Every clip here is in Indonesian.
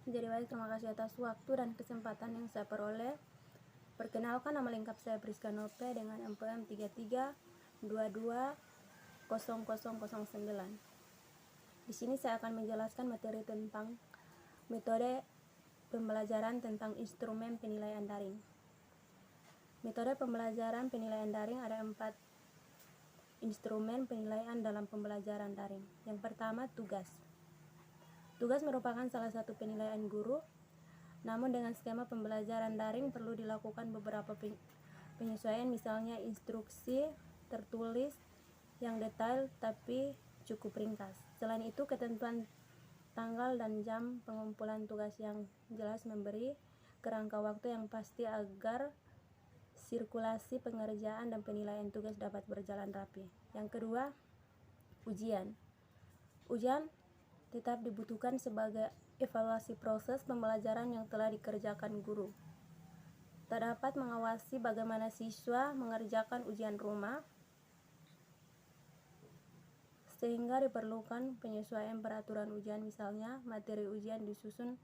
Jadi baik, terima kasih atas waktu dan kesempatan yang saya peroleh. Perkenalkan, nama lengkap saya Priska Nope dengan MPM 33220009. Di sini saya akan menjelaskan materi tentang metode pembelajaran tentang instrumen penilaian daring. Metode pembelajaran penilaian daring ada 4 instrumen penilaian dalam pembelajaran daring. Yang pertama, tugas. Tugas merupakan salah satu penilaian guru, namun dengan skema pembelajaran daring perlu dilakukan beberapa penyesuaian, misalnya instruksi tertulis yang detail tapi cukup ringkas. Selain itu, ketentuan tanggal dan jam pengumpulan tugas yang jelas memberi kerangka waktu yang pasti agar sirkulasi pengerjaan dan penilaian tugas dapat berjalan rapi. Yang kedua, ujian. Ujian tetap dibutuhkan sebagai evaluasi proses pembelajaran yang telah dikerjakan guru. Tak dapat mengawasi bagaimana siswa mengerjakan ujian rumah, sehingga diperlukan penyesuaian peraturan ujian, misalnya materi ujian disusun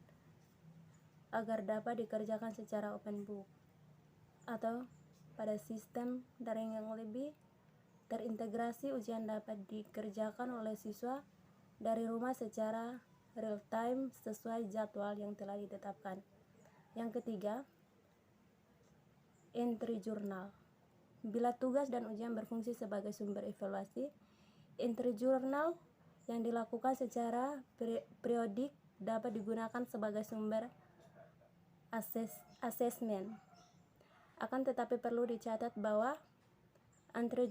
agar dapat dikerjakan secara open book atau pada sistem daring yang lebih terintegrasi. Ujian dapat dikerjakan oleh siswa dari rumah secara real time sesuai jadwal yang telah ditetapkan. Yang ketiga, entry journal. Bila tugas dan ujian berfungsi sebagai sumber evaluasi, entry journal yang dilakukan secara periodik dapat digunakan sebagai sumber asesmen. Akan tetapi perlu dicatat bahwa entry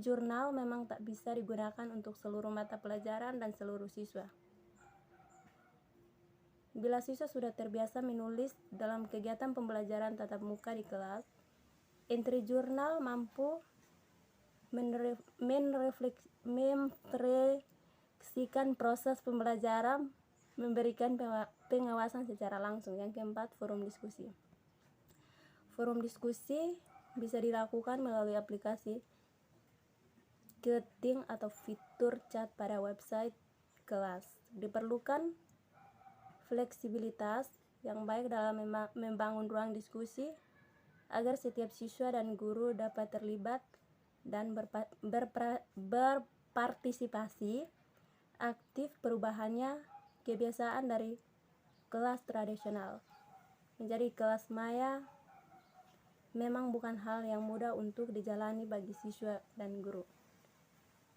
journal memang tak bisa digunakan untuk seluruh mata pelajaran dan seluruh siswa. Bila siswa sudah terbiasa menulis dalam kegiatan pembelajaran tatap muka di kelas, entry journal mampu merefleksikan proses pembelajaran, memberikan pengawasan secara langsung. Yang keempat, forum diskusi. Forum diskusi bisa dilakukan melalui aplikasi chatting atau fitur chat pada website kelas. Diperlukan fleksibilitas yang baik dalam membangun ruang diskusi agar setiap siswa dan guru dapat terlibat dan berpartisipasi aktif. Perubahannya kebiasaan dari kelas tradisional menjadi kelas maya memang bukan hal yang mudah untuk dijalani bagi siswa dan guru.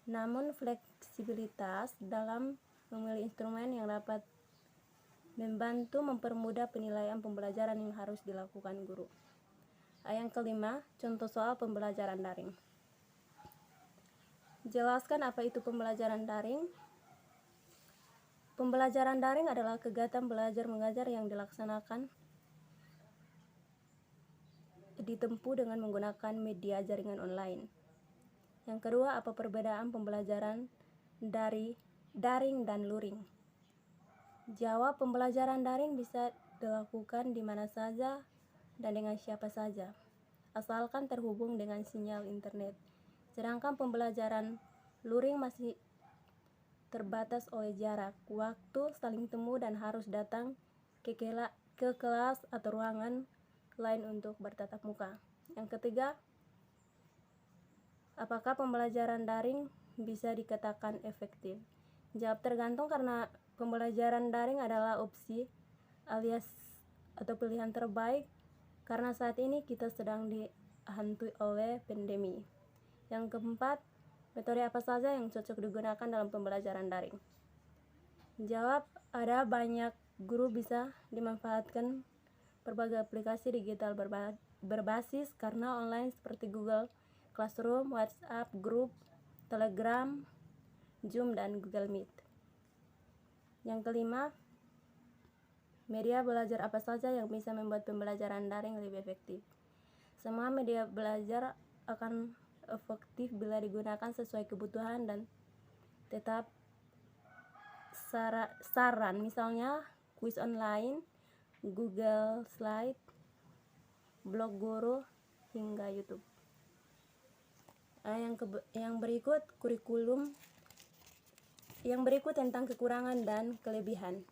Namun fleksibilitas dalam memilih instrumen yang dapat membantu mempermudah penilaian pembelajaran yang harus dilakukan guru. Yang kelima, contoh soal pembelajaran daring. Jelaskan apa itu pembelajaran daring. Pembelajaran daring adalah kegiatan belajar mengajar yang dilaksanakan ditempuh dengan menggunakan media jaringan online. Yang kedua, apa perbedaan pembelajaran dari daring dan luring? Jawab, pembelajaran daring bisa dilakukan di mana saja dan dengan siapa saja, asalkan terhubung dengan sinyal internet. Sedangkan pembelajaran luring masih terbatas oleh jarak, waktu, saling temu, dan harus datang ke kelas atau ruangan lain untuk bertatap muka. Yang ketiga, apakah pembelajaran daring bisa dikatakan efektif? Jawab, tergantung, karena pembelajaran daring adalah opsi alias atau pilihan terbaik karena saat ini kita sedang dihantui oleh pandemi. Yang keempat, metode apa saja yang cocok digunakan dalam pembelajaran daring? Jawab, ada banyak guru bisa dimanfaatkan berbagai aplikasi digital berbasis karena online seperti Google Classroom, WhatsApp Group, Telegram, Zoom, dan Google Meet. Yang kelima, media belajar apa saja yang bisa membuat pembelajaran daring lebih efektif? Semua media belajar akan efektif bila digunakan sesuai kebutuhan dan tetap saran, misalnya kuis online, Google Slide, blog guru, hingga YouTube. Yang berikut kurikulum. Yang berikut tentang kekurangan dan kelebihan.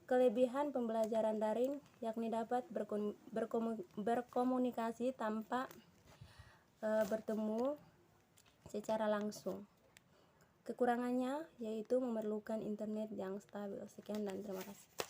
Kelebihan pembelajaran daring yakni dapat berkomunikasi tanpa bertemu secara langsung. Kekurangannya yaitu memerlukan internet yang stabil. Sekian dan terima kasih.